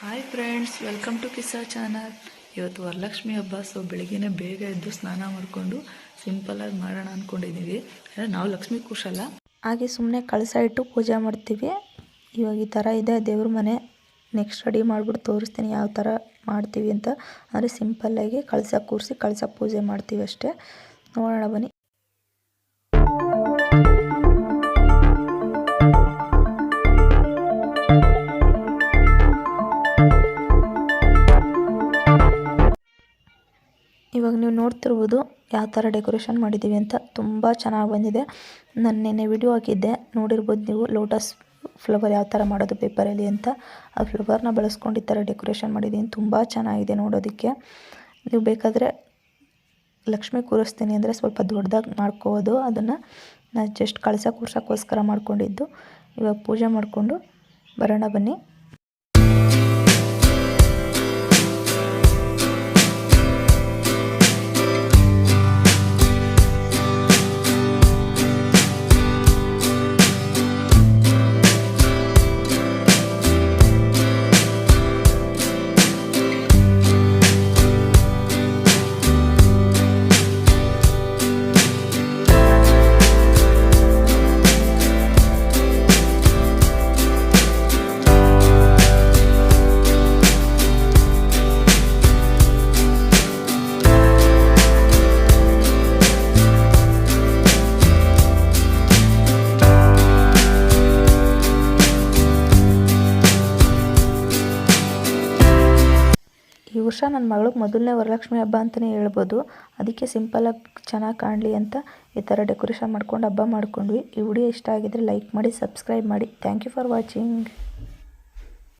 Hi friends, welcome to Kissa channel. ಇವತ್ತು ವರಲಕ್ಷ್ಮಿ ಹಬ್ಬ. So ಬೆಳಿಗ್ಗೆ ಬೇಗ ಎದ್ದು ಸ್ನಾನ ಮಾಡಿಕೊಂಡು ಸಿಂಪಲ್ಲಾಗಿ ಮಾಡೋಣ ಅಂದ್ಕೊಂಡಿದ್ದೀವಿ. ನಾವು ಲಕ್ಷ್ಮಿ ಕೂರ್ಸಲ್ಲ, ಹಾಗೆ ಸುಮ್ಮನೆ ಕಳಸ ಇಟ್ಟು ಪೂಜೆ ಮಾಡ್ತೀವಿ. ಇವಾಗ ಈ ಥರ ಇದೆ ದೇವ್ರ ಮನೆ. ನೆಕ್ಸ್ಟ್ ರೆಡಿ ಮಾಡಿಬಿಟ್ಟು ತೋರಿಸ್ತೀನಿ ಯಾವ ಥರ ಮಾಡ್ತೀವಿ ಅಂತ. ಅಂದರೆ ಸಿಂಪಲ್ಲಾಗಿ ಕಳಸ ಕೂರಿಸಿ ಕಳಸ ಪೂಜೆ ಮಾಡ್ತೀವಿ ಅಷ್ಟೇ. ನೋಡೋಣ ಬನ್ನಿ. ಇವಾಗ ನೀವು ನೋಡ್ತಿರ್ಬೋದು ಯಾವ ಥರ ಡೆಕೋರೇಷನ್ ಮಾಡಿದ್ದೀವಿ ಅಂತ. ತುಂಬ ಚೆನ್ನಾಗಿ ಬಂದಿದೆ. ನಾನು ನಿನ್ನೆ ವಿಡಿಯೋ ಹಾಕಿದ್ದೆ, ನೋಡಿರ್ಬೋದು ನೀವು. ಲೋಟಸ್ ಫ್ಲವರ್ ಯಾವ ಥರ ಮಾಡೋದು ಪೇಪರಲ್ಲಿ ಅಂತ. ಆ ಫ್ಲವರ್ನ ಬಳಸ್ಕೊಂಡು ಈ ಥರ ಡೆಕೋರೇಷನ್ ಮಾಡಿದ್ದೀನಿ. ತುಂಬ ಚೆನ್ನಾಗಿದೆ ನೋಡೋದಕ್ಕೆ. ನೀವು ಬೇಕಾದರೆ ಲಕ್ಷ್ಮಿ ಕೂರಿಸ್ತೀನಿ ಅಂದರೆ ಸ್ವಲ್ಪ ದೊಡ್ಡದಾಗಿ ಮಾಡ್ಕೋಬೋದು. ಅದನ್ನು ನಾನು ಜಸ್ಟ್ ಕಳಸ ಕೂರ್ಸೋಕ್ಕೋಸ್ಕರ ಮಾಡ್ಕೊಂಡಿದ್ದು. ಇವಾಗ ಪೂಜೆ ಮಾಡಿಕೊಂಡು ಬರೋಣ ಬನ್ನಿ. ಈ ವರ್ಷ ನನ್ನ ಮಗಳಿಗೆ ಮೊದಲನೇ ವರಲಕ್ಷ್ಮಿ ಹಬ್ಬ ಅಂತಲೇ ಹೇಳ್ಬೋದು. ಅದಕ್ಕೆ ಸಿಂಪಲಾಗಿ ಚೆನ್ನಾಗಿ ಕಾಣಲಿ ಅಂತ ಈ ಥರ ಡೆಕೋರೇಷನ್ ಮಾಡ್ಕೊಂಡು ಹಬ್ಬ ಮಾಡ್ಕೊಂಡ್ವಿ. ಈ ವಿಡಿಯೋ ಇಷ್ಟ ಆಗಿದ್ರೆ ಲೈಕ್ ಮಾಡಿ, ಸಬ್ಸ್ಕ್ರೈಬ್ ಮಾಡಿ. Thank you for watching.